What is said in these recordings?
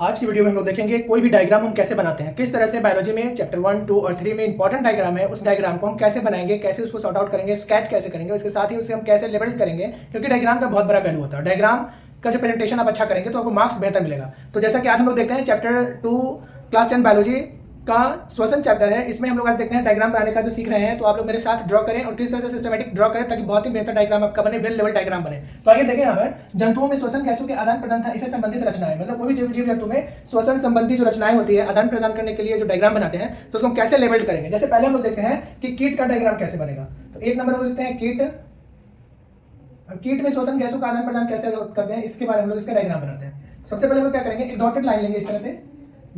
आज की वीडियो में हम लोग देखेंगे कोई भी डायग्राम हम कैसे बनाते हैं, किस तरह से बायोलॉजी में चैप्टर 1, 2 और 3 में इंपॉर्टेंट डायग्राम है, उस डायग्राम को हम कैसे बनाएंगे, कैसे उसको सॉर्ट आउट करेंगे, स्केच कैसे करेंगे, उसके साथ ही उसे हम कैसे लेबल करेंगे, क्योंकि डायग्राम का बहुत बड़ा वैल्यू होता है। डायग्राम का जो प्रेजेंटेशन आप अच्छा करेंगे तो आपको मार्क्स बेहतर मिलेगा। तो जैसा कि आज हम लोग देखते हैं चैप्टर 2 क्लास 10 बायोलॉजी का श्वसन चैप्टर है, इसमें हम लोग आज देखते हैं डायग्राम बनाने का जो सीख रहे हैं। तो आप लोग मेरे साथ ड्रॉ करें और किस तरह से सिस्टमेटिक ड्रॉ करें ताकि बहुत ही बेहतर डायग्राम आपका बने, वेल लेवल डायग्राम बने। तो आइए देखें यहाँ पर जंतुओं में श्वसन गैसों के आदान प्रदान था, इससे संबंधित रचनाएं, मतलब कोई भी जीव जंतु में श्वसन संबंधी जो रचनाएं होती है, आदान प्रदान करने के लिए जो डायग्राम बनाते हैं, तो उसको हम कैसे लेबल करेंगे। जैसे पहले हम लोग देखते हैं कि कीट का डायग्राम कैसे बनेगा। तो एक नंबर हम देखते हैं कीट। कीट में श्वसन गैसों का आदान प्रदान कैसे करते हैं, इसके बारे में हम लोग इसका डायग्राम बनाते हैं। सबसे पहले हम लोग क्या करेंगे, एक डॉटेड लाइन लेंगे इस तरह से,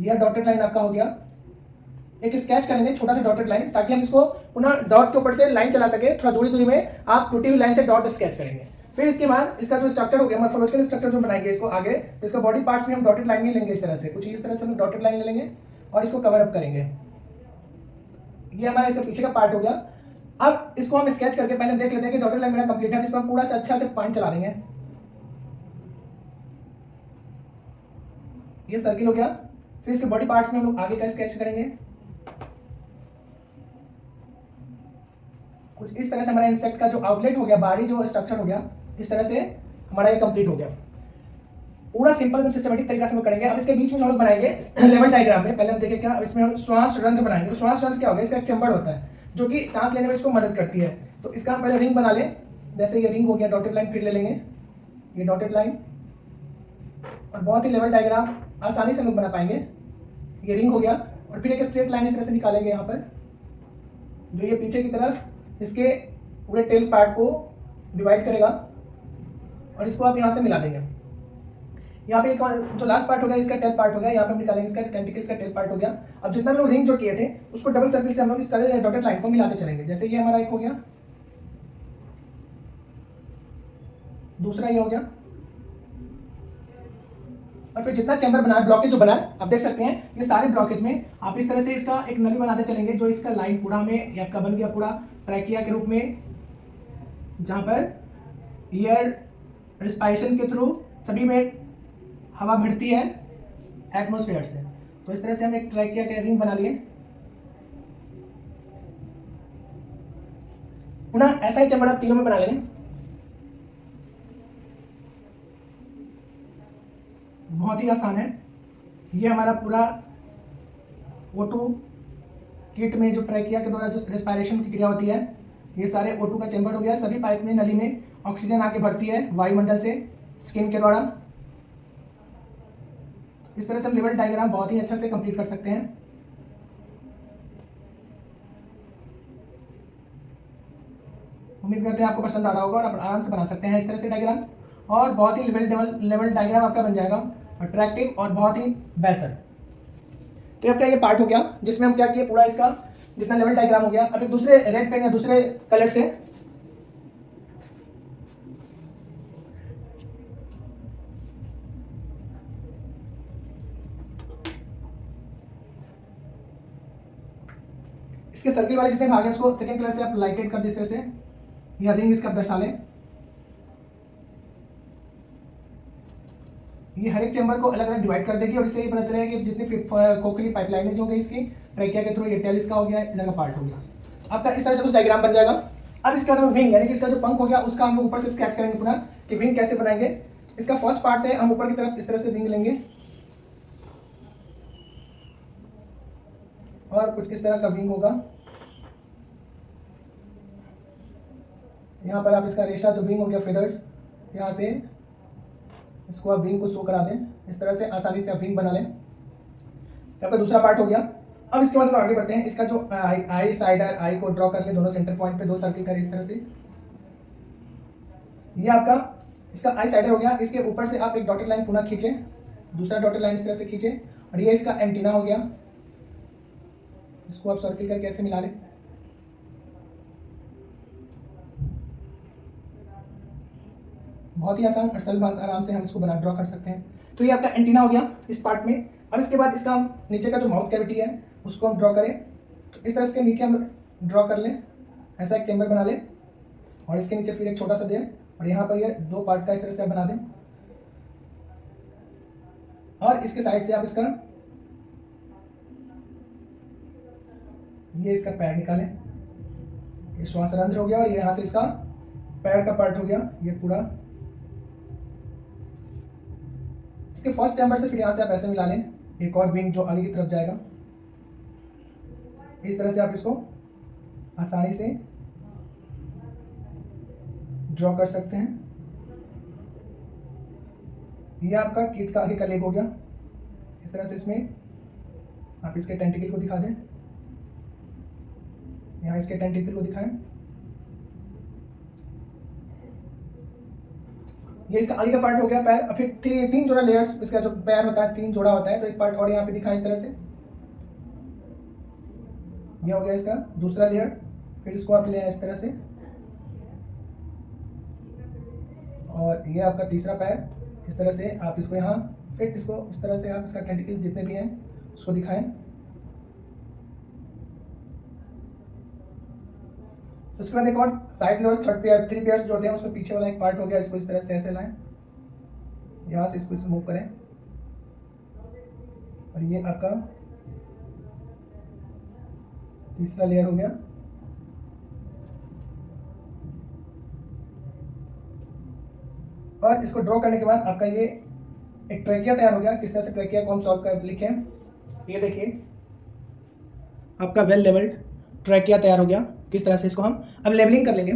यह डॉटेड लाइन आपका हो गया। एक स्केच करेंगे छोटा सा डॉटेड लाइन, ताकि हम इसको पुनः डॉट के ऊपर से लाइन चला सके। थोड़ा दूरी दूरी में आप टूटी हुई लाइन से डॉट स्केच करेंगे। फिर इसके बाद इसका जो स्ट्रक्चर हो गया, मॉर्फोलॉजिकल स्ट्रक्चर जो बनाएंगे इसको आगे, तो इसका बॉडी पार्ट्स में हम डॉटेड लाइन नहीं लेंगे इस तरह से, कुछ इस तरह से हम डॉटेड लाइन ले लेंगे और इसको कवर अप करेंगे। ये हमारा इसका पीछे का पार्ट हो गया। अब इसको हम स्केच करके पहले देख लेते हैं कि डॉटेड लाइन मेरा कंप्लीट है। इसको हम पूरा से अच्छा से पॉइंट चला देंगे। ये सर्किल हो गया। फिर इसके बॉडी पार्ट्स में हम लोग आगे का स्केच करेंगे। कुछ इस तरह से हमारा इंसेक्ट का जो आउटलेट हो गया, बाहरी जो स्ट्रक्चर हो गया, इस तरह से हमारा ये कंप्लीट हो गया। पूरा सिंपल एकदम सिस्टमेटिक तरीका से हम करेंगे। अब इसके बीच में हम लोग बनाएंगे लेवल डायग्राम में। पहले हम देखें क्या, अब इसमें हम श्वास रंध्र बनाएंगे। तो श्वास रंध्र क्या होगा, इसका एक चैम्बर होता है जो कि सांस लेने में इसको मदद करती है। तो इसका हम पहले रिंग बना लें। जैसे ये रिंग हो गया, डॉटेड लाइन फिर ले लेंगे, ये डॉटेड लाइन, और बहुत ही लेवल डायग्राम आसानी से हम लोग बना पाएंगे। ये रिंग हो गया, और फिर एक स्ट्रेट लाइन इस तरह से निकालेंगे यहाँ पर, जो ये पीछे की तरफ इसके पूरे टेल पार्ट को डिवाइड करेगा, और इसको आप यहाँ से मिला देंगे। यहाँ पे जो लास्ट पार्ट हो गया इसका टेल पार्ट हो गया, यहाँ पे हम निकालेंगे इसका टेंटिकल्स का टेल पार्ट हो गया। अब जितना भी लोग रिंग जो किए थे उसको डबल सर्किल से हम लोग इस तरह डॉटेड लाइन को मिलाते चलेंगे। जैसे ये हमारा एक हो गया, दूसरा ये हो गया, और फिर जितना चैम्बर बना है, ब्लॉकेज जो बना है, आप देख सकते हैं ये सारे ब्लॉकेज में आप इस तरह से इसका एक नली बनाते चलेंगे, जो इसका लाइन पूरा में आपका बन गया पूरा ट्रैकिया के रूप में, जहां पर एयर रिस्पायरेशन के थ्रू सभी में हवा भिड़ती है एटमॉस्फेयर से। तो इस तरह से हम एक ट्रैकिया के रिंग बना लिए। पुनः ऐसा ही चैम्बर आप तीनों में बना लेंगे। बहुत ही आसान है। ये हमारा पूरा O2 कीट में जो ट्रैकिया के द्वारा जो रेस्पायरेशन की क्रिया होती है, ये सारे O2 का चैम्बर हो गया। सभी पाइप में नली में ऑक्सीजन आके भरती है वायुमंडल से स्किन के द्वारा। इस तरह से हम लेवल डायग्राम बहुत ही अच्छा से कंप्लीट कर सकते हैं। उम्मीद करते हैं आपको पसंद आ रहा होगा और आप आराम से बना सकते हैं इस तरह से डायग्राम, और बहुत ही लेवल डायग्राम आपका बन जाएगा, अट्रैक्टिव और बहुत ही बेहतर। तो आपका ये पार्ट हो गया जिसमें हम क्या किए, पूरा इसका जितना लेवल डायग्राम हो गया। अब एक दूसरे रेड पेन या दूसरे कलर से इसके सर्किल वाले जितने भाग हैं उसको सेकंड कलर से आप लाइटेड कर दे इस तरह से, या रिंग इसका दर्शा लें। ये हर एक चैम्बर को अलग अलग डिवाइड कर देगी, और इससे ये पता चलेगा कि जितनी खोखली पाइपलाइन जो गई इसकी ट्रैकिया के थ्रू, ये टेल इसका हो गया, इधर का पार्ट हो गया। आपका इस तरह से कुछ डायग्राम बन जाएगा। अब इसके बाद विंग, यानी कि इसका जो पंख हो गया उसका हम लोग ऊपर से स्केच करेंगे पुनः कि विंग कैसे बनाएंगे। इसका फर्स्ट पार्ट से हम ऊपर की तरफ इस तरह से विंग लेंगे, और कुछ इस तरह का विंग होगा। यहाँ पर आप इसका रेशा जो विंग हो गया, फेदर्स, यहाँ से इसको आप विंग को शो करा दें। इस तरह से आसानी से आप विंग बना लें। आपका दूसरा पार्ट हो गया। अब इसके बाद हम आगे बढ़ते हैं। इसका जो आई साइडर, आई को ड्रॉ कर ले, दोनों सेंटर पॉइंट पे 2 सर्किल करें इस तरह से। ये आपका इसका आई साइडर हो गया। इसके ऊपर से आप एक डॉटेड लाइन पुनः खींचे, दूसरा डॉटेड लाइन इस तरह से खींचे, और ये इसका एंटीना हो गया। इसको आप सर्किल करके ऐसे मिला लें। बहुत ही आसान और सरल आराम से हम इसको बना ड्रॉ कर सकते हैं। तो ये आपका एंटीना हो गया इस पार्ट में। अब इसके बाद इसका हम नीचे का जो माउथ कैविटी है उसको हम ड्रॉ करें। तो इस तरह से नीचे हम ड्रॉ कर लें, ऐसा एक चैम्बर बना लें, और इसके नीचे फिर एक छोटा सा दें, और यहाँ पर ये 2 पार्ट का इस तरह से आप बना दें। और इसके साइड से आप इसका ये इसका पैर निकालें, ये श्वास रंध्र हो गया और ये यहाँ से इसका पैर का पार्ट हो गया ये पूरा। इसके फर्स्ट चैम्बर से फिर यहाँ से आप ऐसे मिला लें, एक और विंग जो आगे की तरफ जाएगा। इस तरह से आप इसको आसानी से ड्रॉ कर सकते हैं। ये आपका कीट का आगे का लेग हो गया। इस तरह से इसमें आप इसके टेंटिकल को दिखा दें, यहाँ इसके टेंटिकल को दिखाएं। ये इसका आगे का पार्ट हो गया पैर। अब फिर तीन जोड़ा लेयर्स इसका जो पैर होता है 3 जोड़ा होता है, तो एक पार्ट और यहाँ पे दिखाएं इस तरह से। ये हो गया इसका दूसरा लेयर। फिर इसको आप ले आए इस तरह से, और ये आपका तीसरा पैर। इस तरह से आप इसको यहाँ फिर इसको इस तरह से आप इसका टेंटिकल्स जितने भी हैं उसको दिखाएं। उसके बाद एक और साइड लेयर 3 पेयर्स जो होते हैं उसमें पीछे वाला एक पार्ट हो गया, इसको इस तरह से ऐसे लाएं, यहाँ से इसको मूव करें, और ये आपका तीसरा लेयर हो गया। और इसको ड्रॉ करने के बाद आपका ये एक ट्रैकिया तैयार हो गया। किस तरह से ट्रैकिया को हम सॉल्व कर लिखें, ये देखिए आपका वेल लेवल्ड ट्रैकिया तैयार हो गया। किस तरह से इसको हम अब लेवलिंग कर लेंगे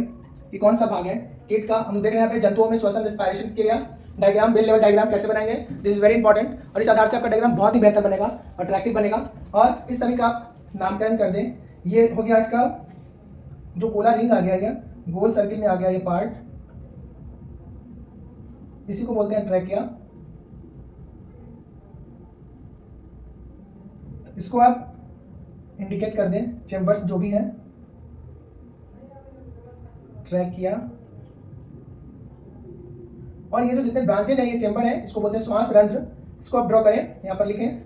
कि कौन सा भाग है कीट का। हम देख रहे हैं यहाँ पे जंतुओं में श्वसन रेस्पिरेशन क्रिया डायग्राम, वेल लेवल डायग्राम कैसे बनाएंगे, दिस इज वेरी इंपॉर्टेंट। और इस आधार से आपका डायग्राम बहुत ही बेहतर बनेगा, अट्रैक्टिव बनेगा। और इस सभी का आप नामकरण कर दें। ये हो गया इसका जो गोला रिंग आ गया, ये गोल सर्किल में आ गया ये पार्ट, इसी को बोलते हैं ट्रैकिया। इसको आप इंडिकेट कर दें चेंबर्स जो भी हैं, ट्रैकिया। और ये जो जितने ब्रांचेज हैं ये चेंबर है, इसको बोलते हैं श्वास रंध्र। इसको आप ड्रॉ करें, यहाँ पर लिखें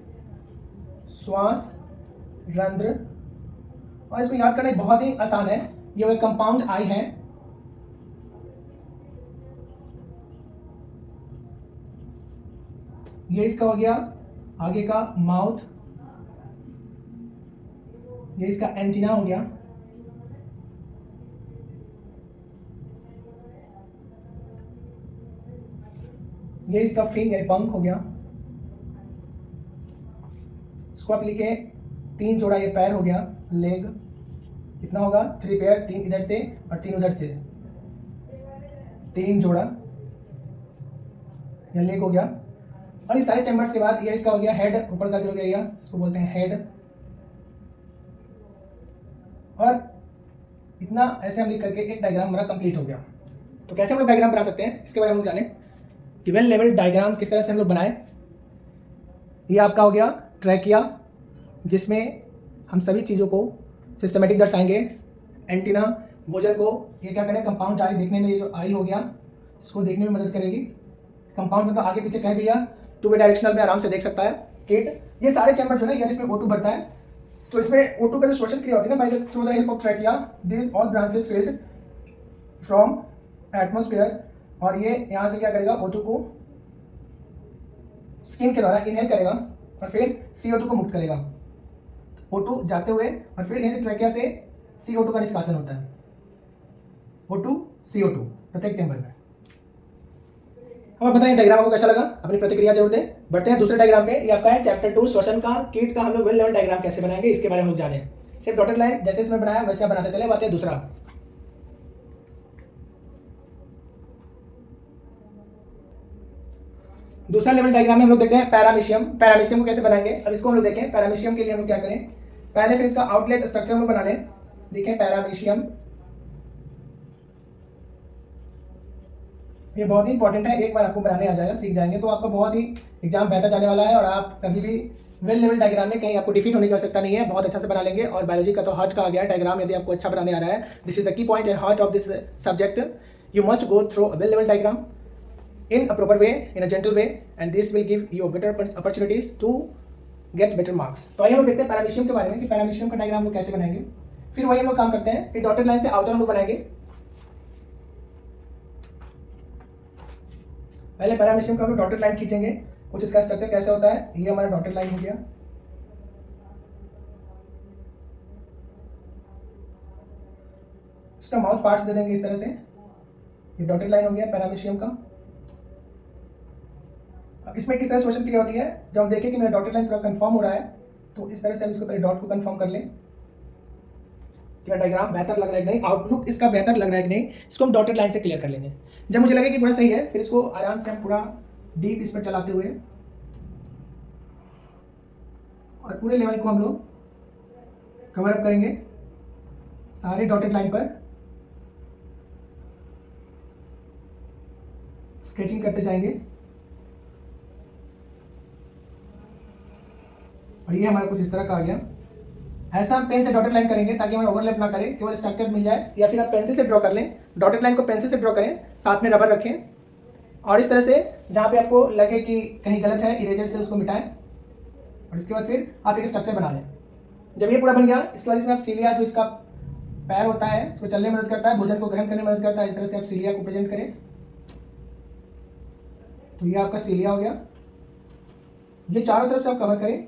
श्वास रंध्र। और इसको याद करना बहुत ही आसान है, ये कंपाउंड आई है। ये इसका हो गया आगे का माउथ, ये इसका एंटीना हो गया। ये इसका फिंग यानी पंख हो गया। इसको आप लिखे 3 जोड़ा ये पैर हो गया, लेग कितना होगा 3 पेयर, 3 इधर से और 3 उधर से, 3 जोड़ा ये लेग हो गया। और इस सारे चैम्बर्स के बाद ये इसका हो गया हेड, ऊपर का जो हो गया इसको बोलते हैं हेड। और इतना ऐसे हम लिख करके एक डायग्राम हमारा कंप्लीट हो गया। तो कैसे हम लोग डायग्राम बना सकते हैं इसके बारे में हम जानें कि वेल लेवल्ड डायग्राम किस तरह से हम लोग बनाएं। ये आपका हो गया ट्रैकिया, जिसमें हम सभी चीज़ों को सिस्टमेटिक दर्शाएंगे। एंटीना भोजन को ये क्या करें कंपाउंड आई देखने में, ये जो आई हो गया इसको देखने में मदद करेगी। कंपाउंड में तो आगे पीछे कह दिया, 2 वे डायरेक्शनल में आराम से देख सकता है कीट। ये सारे चैम्बर जो है यार इसमें O2 बढ़ता है, तो इसमें O2 का जो श्वसन क्रिया होती है ना, by the through the help of trachea this all branches field from atmosphere. और ये यहाँ से क्या करेगा O2 को स्किन के द्वारा इनहेल करेगा और फिर CO2 को मुक्त करेगा। O2 जाते हुए और फिर यहीं से ट्रैकिया से CO2 का निष्कासन होता है, O2 CO2 प्रत्येक चैम्बर में। हमें बताएं डायग्राम आपको कैसा लगा, अपनी प्रतिक्रिया जरूर दें। बढ़ते हैं दूसरे डायग्राम पे। ये आपका है चैप्टर 2 श्वसन का कीट का हम लोग वेल लेवल डायग्राम कैसे बनाएंगे इसके बारे में हम जाने। सिर्फ डॉटेड लाइन जैसे इसमें बनाया वैसे बनाते चले। बात है दूसरा, लेवल डायग्राम में हम लोग देखते हैं पैरामीशियम। पैरामीशियम को कैसे बनाएंगे, अब इसको हम लोग देखें। पैरामीशियम के लिए हम लोग क्या करें, पहले फिर इसका आउटलेट स्ट्रक्चर हम बना लें। लिखें पैरामीशियम, ये बहुत ही इंपॉर्टेंट है। एक बार आपको बनाने आ जाएगा, सीख जाएंगे तो आपका बहुत ही एग्जाम बेहतर जाने वाला है। और आप कभी भी वेल लेवल डायग्राम में कहीं आपको डिफीट होने की आवश्यकता नहीं है, बहुत अच्छा से बना लेंगे। और बायोलॉजी का तो हार्ट का आ गया डायग्राम, यदि आपको अच्छा बनाने आ रहा है, this is the key point and heart of this subject. You must go through a well level diagram in a proper way, in a gentle way, and this will give you better opportunities to get better marks। तो आइए हम लोग देखते हैं paramecium के बारे में कि पैरामीशियम का डायग्राम हम लोग कैसे बनाएंगे। फिर वही हम लोग काम करते हैं, फिर डॉटेड लाइन से आउटर हम लोग बनाएंगे। पहले पैरामीशियम का हम लोग डॉटेड लाइन खींचेंगे कुछ इसका स्ट्रक्चर कैसे होता है, ये हमारा डॉटेड लाइन हो गया। इसका माउथ पार्ट्स दे देंगे इस तरह से, ये डॉटेड लाइन हो गया पैरामीशियम का। अब इसमें किस तरह शोषण क्रिया होती है, जब हम देखें कि मेरा डॉटेड लाइन पूरा कंफर्म हो रहा है तो इस तरह से हम इसको पहले डॉट को कंफर्म कर लें, क्या डायग्राम बेहतर लग रहा है कि नहीं, आउटलुक इसका बेहतर लग रहा है कि नहीं, इसको हम डॉटेड लाइन से क्लियर कर लेंगे। जब मुझे लगे कि पूरा सही है, फिर इसको आराम से हम पूरा डीप इस पर चलाते हुए और पूरे लेवल को हम लोग कवर अप करेंगे सारे डॉटेड लाइन पर, स्केचिंग करते जाएंगे। और ये हमारा कुछ इस तरह का आ गया। ऐसा हम पेन से डॉटेड लाइन करेंगे ताकि हमें ओवरलैप ना करे, केवल स्ट्रक्चर मिल जाए, या फिर आप पेंसिल से ड्रॉ कर लें, डॉटेड लाइन को पेंसिल से ड्रॉ करें, साथ में रबर रखें और इस तरह से जहाँ पे आपको लगे कि कहीं गलत है इरेजर से उसको मिटाएं और इसके बाद फिर आप एक स्ट्रक्चर बना लें। जब ये पूरा बन गया, इसके बाद इसमें आप सीलिया, जो इसका पैर होता है, इसको चलने में मदद करता है, भोजन को ग्रहण करने में मदद करता है, इस तरह से आप सीलिया को प्रेजेंट करें। तो ये आपका सीलिया हो गया। ये चारों तरफ से आप कवर करें।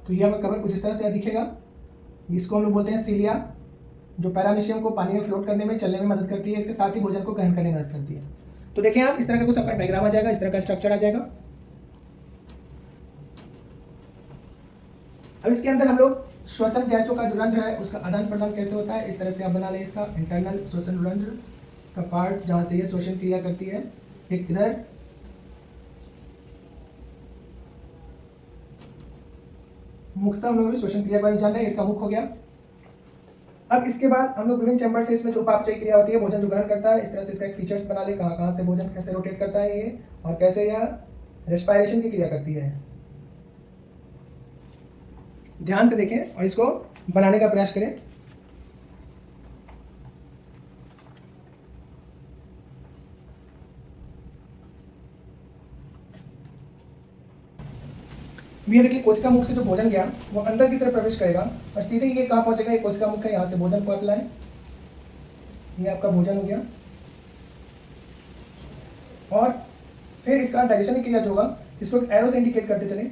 तो ये आपका कवर कुछ इस तरह से दिखेगा। इसको हम लोग बोलते हैं सीलिया, जो पैरामीशियम को पानी में फ्लोट करने में, चलने में मदद करती है, इसके साथ ही भोजन को ग्रहण करने में मदद करती है। तो देखें आप, इस तरह का कुछ आपका डायग्राम आ जाएगा, इस तरह का स्ट्रक्चर आ जाएगा। अब इसके अंदर हम लोग श्वसन गैसों का जो रंध्र है उसका आदान प्रदान कैसे होता है, इस तरह से आप बना लें इसका इंटरनल श्वसन रंध्र का पार्ट, जहां से ये श्वसन क्रिया करती है। एक इधर मुख्यतः हम लोग श्वसन क्रिया के बारे में जान रहे हैं, इसका मुख हो गया। अब इसके बाद हम लोग विभिन्न चैम्बर से इसमें जो उपापचय क्रिया होती है, भोजन जो ग्रहण करता है, इस तरह से इसका एक फीचर्स बना ले, कहाँ कहाँ से भोजन कैसे रोटेट करता है ये, और कैसे यह रेस्पायरेशन की क्रिया करती है। ध्यान से देखें और इसको बनाने का प्रयास करें। ये देखिए, कोशिका मुख से जो भोजन गया वो अंदर की तरफ प्रवेश करेगा और सीधे ये कहाँ पहुंचेगा, ये कोशिका मुख है, यहाँ से भोजन को आप लाएं, ये आपका भोजन हो गया। और फिर इसका डाइजेशन की क्रिया जो होगा, इसको एक एरो से इंडिकेट करते चले।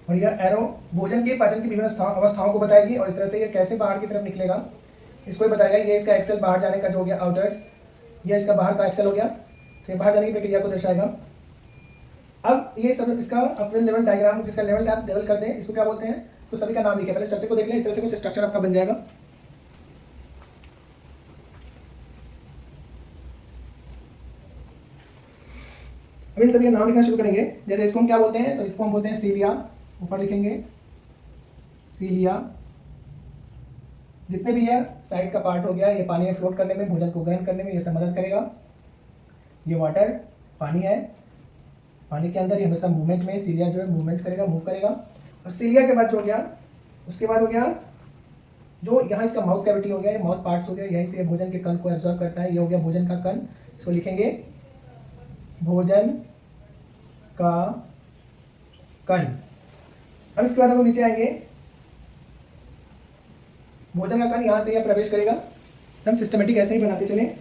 और यह एरो भोजन के पाचन की विभिन्न अवस्थाओं को बताएगी और इस तरह से ये कैसे बाहर की तरफ निकलेगा इसको भी बताएगा। ये इसका एक्सेल बाहर जाने का जो हो गया आउटर्स, ये इसका बाहर का एक्सेल हो गया, तो ये बाहर जाने की प्रक्रिया को दर्शाएगा। अब ये सब इसका अपने लेवल डायग्राम, जिसका लेवल आप लेवल कर दें, इसको क्या बोलते हैं, तो सभी का नाम लिखे। पहले स्ट्रक्चर को देख लें, इस तरह से कुछ स्ट्रक्चर आपका बन जाएगा। अब इन सभी का नाम लिखना शुरू करेंगे। जैसे इसको हम क्या बोलते हैं, तो इसको हम बोलते हैं सीलिया, ऊपर लिखेंगे सीलिया। जितने भी है साइड का पार्ट हो गया, ये पानी में फ्लोट करने में, भोजन को ग्रहण करने में ये सब मदद करेगा। ये वाटर पानी है, पानी के अंदर ये हमेशा मूवमेंट में, सीलिया जो है मूवमेंट करेगा, मूव करेगा। और सीलिया के बाद जो हो गया, उसके बाद हो गया जो यहाँ इसका माउथ कैविटी हो गया, ये माउथ पार्ट्स हो गया, यहीं से भोजन के कण को एब्जॉर्ब करता है। ये हो गया भोजन का कण, इसको लिखेंगे भोजन का कण। अब इसके बाद हम लोग नीचे आएंगे, भोजन का कण यहाँ से यह प्रवेश करेगा। हम सिस्टमेटिक ऐसे ही बनाते चलें।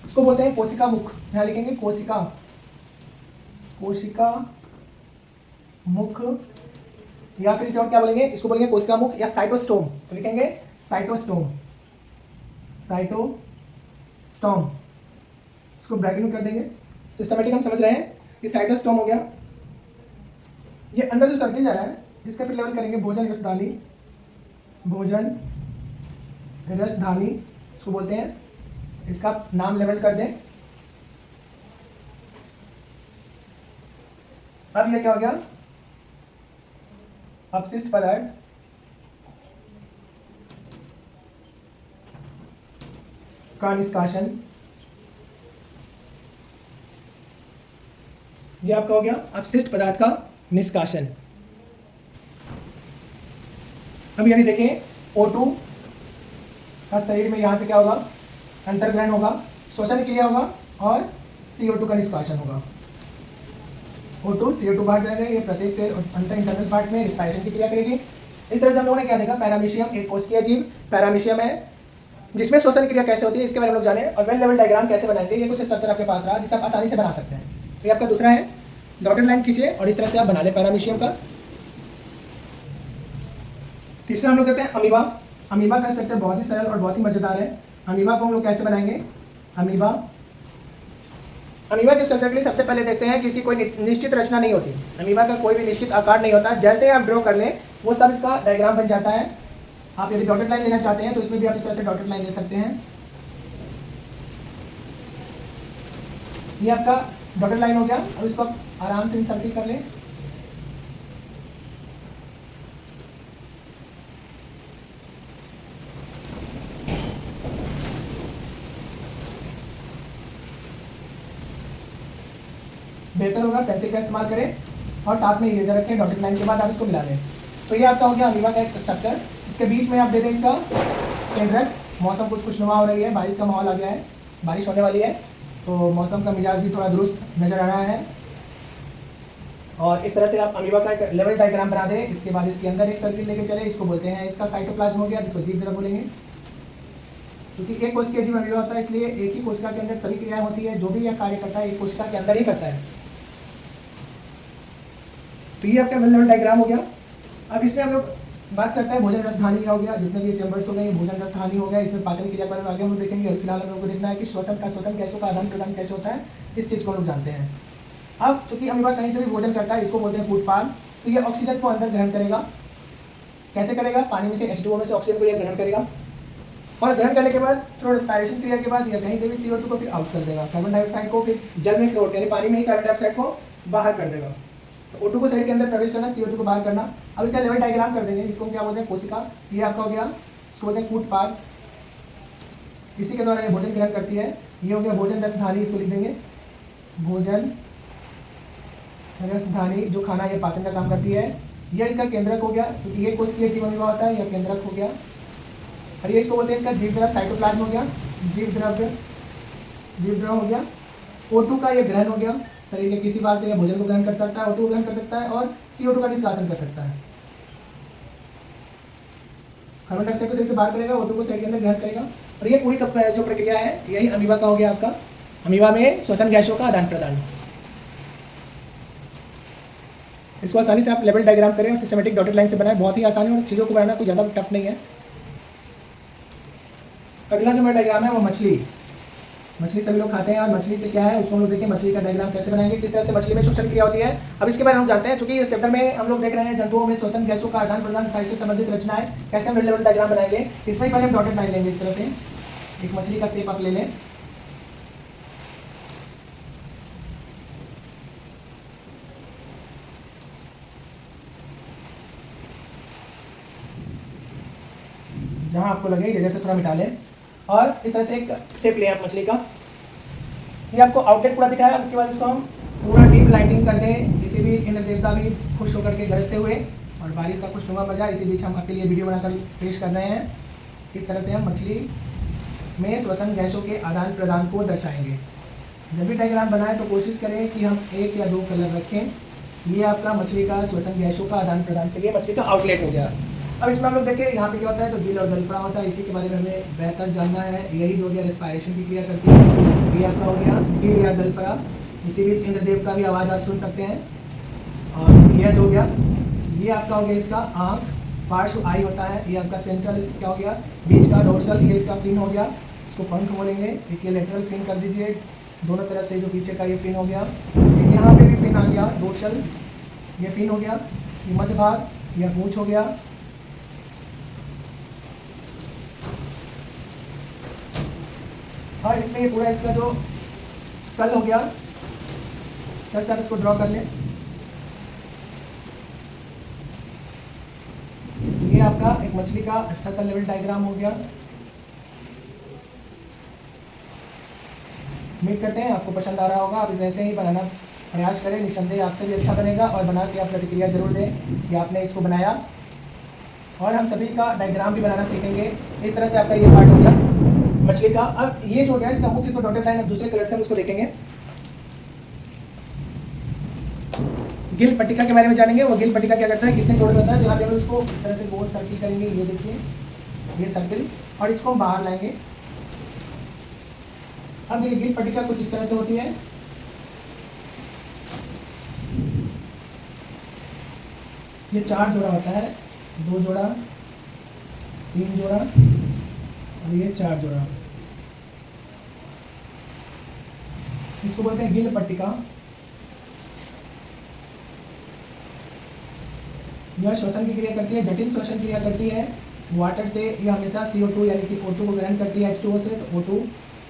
इसको बोलते हैं कोशिका मुख, यहाँ लिखेंगे कोशिका, कोशिका मुख, या फिर इसे और क्या बोलेंगे, इसको बोलेंगे कोशिका मुख या साइटोस्टोम। तो लिखेंगे साइटोस्टोम, साइटोस्टोम, इसको ब्रैकेट में कर देंगे। सिस्टमेटिक हम समझ रहे हैं। ये साइटोस्टोम हो गया, ये अंदर से सर्किल जा रहा है, इसका फिर लेवल करेंगे भोजन रसधानी, भोजन रसधानी इसको बोलते हैं। इसका नाम लेवल कर दें। अब ये क्या हो गया, अपशिष्ट पदार्थ, का निष्कासन, ये आपका हो गया अपशिष्ट पदार्थ का निष्कासन। अब यानी देखें O2 का शरीर में यहाँ से क्या होगा, अंतर्ग्रहण होगा, श्वसन क्रिया होगा और CO2 का निष्कासन होगा। O2 CO2 बाहर जाएगा, ये प्रत्येक से अंतर इंटरनल पार्ट में रिस्पायरेशन की क्रिया करेगी। इस तरह से हम लोगों ने क्या देखा, पैरामीशियम एक कोशिकीय जीव पैरामीशियम है जिसमें श्वसन क्रिया कैसे होती है इसके बारे में लोग जाने, और वेल लेवल डायग्राम कैसे बनाएंगे, ये कुछ स्ट्रक्चर आपके पास रहा जिसे आप आसानी से बना सकते हैं। तो ये आपका दूसरा है, डॉटेड लाइन खींचिए और इस तरह से आप बना लें पैरामीशियम का। तीसरा हम लोग कहते हैं अमीबा। अमीबा का स्ट्रक्चर बहुत ही सरल और बहुत ही मजेदार है। अमीबा को हम लोग कैसे बनाएंगे, अमीबा के स्ट्रक्चर के लिए सबसे पहले देखते हैं कि इसकी कोई निश्चित रचना नहीं होती। अमीबा का कोई भी निश्चित आकार नहीं होता, जैसे आप ड्रॉ कर लें वो सब इसका डायग्राम बन जाता है। आप यदि डॉटेड लाइन लेना चाहते हैं तो इसमें भी आप इस तरह से डॉटेड लाइन ले सकते हैं। ये आपका डॉटेड लाइन हो गया। अब इसको आप आराम से सर्किल कर लें। बेहतर होगा पेंसिल का इस्तेमाल करें और साथ में इरेजर रखें। डॉटेड लाइन के बाद आप इसको मिला लें। तो ये आपका हो गया अमीबा का एक स्ट्रक्चर। इसके बीच में आप दे दें इसका केंद्रक। मौसम कुछ खुशनुमा हो रही है, बारिश का माहौल आ गया है, बारिश होने वाली है, तो मौसम का मिजाज भी थोड़ा दुरुस्त नज़र आ रहा है। और इस तरह से आप अमीबा का एक लेवल डायग्राम बना दें। इसके बाद इसके अंदर एक सर्किल लेके चले, इसको बोलते हैं इसका साइटोप्लाज्म हो गया, जिसको जीव द्रव बोलेंगे। क्योंकि एक कोशिका जीव अमीबा होता है, इसलिए एक ही कोशिका के अंदर सभी क्रियाएं होती है। जो भी यह कार्य करता है एक कोशिका के अंदर ही करता है। तो ये आपका वेल लेवल डायग्राम हो गया। अब इसमें हम लोग बात करते हैं भोजन रसधानी क्या हो गया। जितने भी चैम्बर्स हो गए ये भोजन रसधानी हो गया। इसमें पाचन क्रिया पर आगे हम लोग देखेंगे। और फिलहाल हम लोग को देखना है कि श्वसन गैसों का आदान प्रदान कैसे होता है, इस चीज़ को हम लोग जानते हैं। अब चूंकि अमीबा कहीं से भी भोजन करता है, इसको बोलते हैं कूटपाद। तो ये ऑक्सीजन को अंदर ग्रहण करेगा। कैसे करेगा, पानी में से H2O में से ऑक्सीजन को यह ग्रहण करेगा और ग्रहण करने के बाद थोड़ा रेस्पिरेशन क्रिया के बाद यह कहीं से भी CO2 को फिर आउट कर देगा। कार्बन डाइऑक्साइड को फिर जल में फ्लोट यानी पानी में ही कार्बन डाइऑक्साइड को बाहर कर देगा। तो O2 को शरीर के अंदर प्रवेश करना, CO2 को बाहर करना। अब इसका लेवल डायग्राम कर देंगे। इसको क्या बोलते हैं, कोशिका। ये आपका हो गया, इसको बोलते हैं कूटपाद। इसी के द्वारा ये भोजन ग्रहण करती है। ये हो गया भोजन रसधानी, इसको लिख देंगे भोजन रसधानी, जो खाना ये पाचन का काम करती है। यह इसका केंद्रक हो गया, क्योंकि ये कोशिकीय जीव अमीबा होता है, यह केंद्रक हो गया। और ये इसको बोलते हैं इसका जीव द्रव, साइटोप्लाज्म हो गया, जीव द्रव हो गया। O2 का ये ग्रहण हो गया, शरीर के किसी भाग से यह भोजन को ग्रहण कर सकता है, O2 को ग्रहण कर सकता है और CO2 का निष्कासन कर सकता है। कार्बन डाइऑक्साइड को शरीर से बाहर करेगा, O2 को शरीर के अंदर ग्रहण करेगा। और ये पूरी जो प्रक्रिया है यही अमीबा का हो गया आपका। अमीबा में श्वसन गैसों का आदान प्रदान। इसको आसानी से आप लेवल डायग्राम करें और सिस्टमेटिक डॉटेड लाइन से बनाएं। बहुत ही आसान है और चीज़ों को बनाना कोई ज़्यादा टफ नहीं है। अगला जो हमारा डायग्राम है वो मछली सभी लोग खाते हैं और मछली से क्या है उसको हम लोग देखिए मछली का डायग्राम कैसे बनाएंगे, किस तरह से मछली में श्वसन क्रिया होती है। अब इसके बारे में हम जानते हैं। चूंकि इस चैप्टर में हम लोग देख रहे हैं जंतुओं में श्वसन गैसों का आदान प्रदान तथा इससे संबंधित रचनाएं, कैसे हम लेवल डायग्राम बनाएंगे। इसमें पहले हम डॉटेड लाइन लेंगे। इस तरह से एक मछली का शेप आप ले लें। जहां आपको लगे इधर से थोड़ा मिटा लें और इस तरह से एक शेप लें आप मछली का। ये आपको आउटलेट पूरा दिखाया। उसके बाद इसको हम पूरा डीप लाइटिंग कर दें। इसी बीच इंद्र देवता भी खुश होकर के गरजते हुए और बारिश का खुशनुमा मजा। इसी बीच हम आपके लिए वीडियो बनाकर पेश कर रहे हैं। इस तरह से हम मछली में श्वसन गैसों के आदान प्रदान को दर्शाएंगे। जब भी डायग्राम बनाएं तो कोशिश करें कि हम 1 या 2 कलर रखें। ये आपका मछली का श्वसन गैसों का आदान प्रदान के लिए मछली का आउटलेट हो गया। अब इसमें हम लोग देखिए यहाँ पे क्या होता है, तो दिल और गलफड़ा होता है। इसी के बारे में हमें बेहतर जानना है। यही जो हो गया रेस्पिरेशन की क्रिया करती है। ये आपका हो गया दिल या गलफड़ा। इसी बीच इंद्रदेव का भी आवाज़ आप सुन सकते हैं। और यह जो हो गया ये आपका हो गया इसका आँख, पार्श्व आई होता है। ये आपका सेंट्रल क्या हो गया, बीच का डोर्सल, ये इसका फिन हो गया, इसको पंख बोलेंगे। एक ये लेटरल फिन कर दीजिए, दोनों तरफ से जो पीछे का ये फिन हो गया। एक यहाँ पे भी फिन आ गया, डोर्सल ये फिन हो गया। ये मध्य भाग, यह पूंछ हो गया। और इसमें ये पूरा इसका जो स्कल हो गया, स्कल से आप इसको ड्रॉ कर लें। ये आपका एक मछली का अच्छा सा लेवल डायग्राम हो गया। उम्मीद करते हैं आपको पसंद आ रहा होगा। आप ऐसे ही बनाना प्रयास करें, निस्संदेह आपसे भी अच्छा बनेगा। और बना के आप प्रतिक्रिया जरूर दें कि आपने इसको बनाया और हम सभी का डायग्राम भी बनाना सीखेंगे। इस तरह से आपका ये पार्ट हो गया मछली का। अब ये जो हो गया इसका मुख्य इसको डॉटेड लाइन, अब दूसरे कलर से हम उसको देखेंगे। गिल पट्टिका के बारे में जानेंगे। वो गिल पट्टिका क्या करता है, कितने जोड़े होता है, जहाँ पे हम उसको इस तरह से गोल सर्किल करेंगे। ये देखिए ये सर्किल, और इसको हम बाहर लाएंगे। अब ये गिल पट्टिका कुछ इस तरह से होती है। ये 4 जोड़ा होता है, 2 जोड़ा, 3 जोड़ा और ये 4 जोड़ा। इसको बोलते हैं गिल पट्टिका। यह श्वसन की क्रिया करती है, जटिल श्वसन क्रिया करती है वाटर से। यह हमेशा CO2 यानी कि O2 को ग्रहण करती है H2O से, तो O2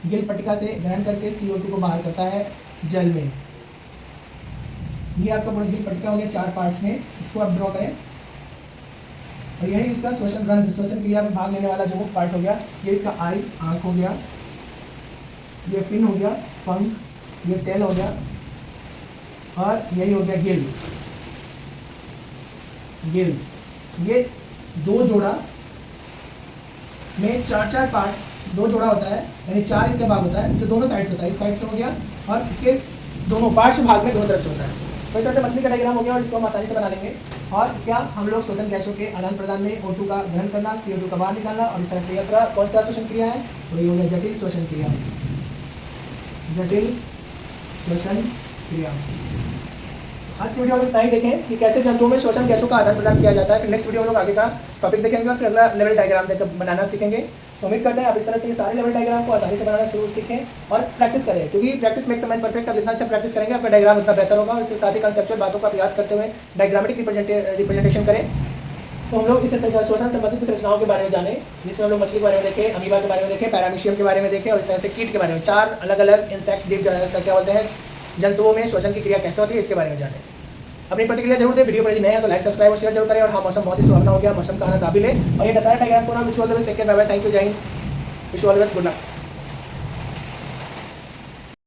गिल पट्टिका से ग्रहण करके CO2 को बाहर करता है जल में। ये आपका पूरा गिल पट्टिका हो गया 4 पार्ट्स में। इसको आप ड्रॉ करें। और यही इसका श्वसन रंध्र, श्वसन क्रिया में भाग लेने वाला जो मुख्य पार्ट हो गया। ये इसका आई, आँख हो गया, ये फिन हो गया, पंख, ये टेल हो गया, और यही हो गया गिल, गिल्स। ये 2 जोड़ा में 4 पार्ट, 2 जोड़ा होता है यानी 4 इसका भाग होता है जो दोनों साइड से होता है। इस साइड से हो गया और इसके दोनों पार्श्व भाग में दोनों तरफ से होता है। तो इस तरह से मछली का डायग्राम हो गया, और इसको हम आसानी से बना लेंगे। और इसका हम लोग श्वसन गैसों के आदान प्रदान में O2 का ग्रहण करना, CO2 का बाहर निकालना, और इस तरह से यह कौन सा श्वसन क्रिया है, तो ये हो गया जटिल श्वसन क्रिया, जटिल श्वसन क्रिया। आज की वीडियो में इतना ही देखें कि कैसे जंतुओं में श्वसन गैसों का आदान प्रदान किया जाता है। फिर नेक्स्ट वीडियो में लोग आगे का टॉपिक देखेंगे और फिर अगला लेवल डायग्राम देखकर बनाना सीखेंगे। तो उम्मीद करते हैं आप इस तरह से सारे लेवल डायग्राम को आसानी से बनाना शुरू सीखें और प्रैक्टिस करें, क्योंकि प्रैक्टिस मेक्स मैन परफेक्ट। आप जितना अच्छा प्रैक्टिस करेंगे आपका डायग्राम उतना बेहतर होगा। और इसके साथ ही कंसेप्चुअल बातों को आप याद करते हुए डायग्रामेटिक रिप्रेजेंटेशन करें। तो हम लोग इस श्वसन संबंधित कुछ रचनाओं के बारे में जाने, जिसमें हम लोग मछली के बारे में देखें, अमीबा के बारे में देखें, पैरामीशियम के बारे में देखें, और इस तरह से कीट के बारे में 4 अलग अलग इंसेक्ट्स, जीव क्या बोलते हैं, जंतुओं में श्वसन की क्रिया कैसे होती है, इसके बारे में जाने। अपनी प्रतिक्रिया जरूर दें। वीडियो पर यदि नए हैं तो लाइक, सब्सक्राइब और शेयर जरूर करें। और हाँ, मौसम बहुत ही सुहावना हो गया, मौसम का आनंद आप भी लें। और ये दशहरा डायग्राम को ना wish all the best, take care, bye bye, thank you, जय हिंद, wish all the best, good luck.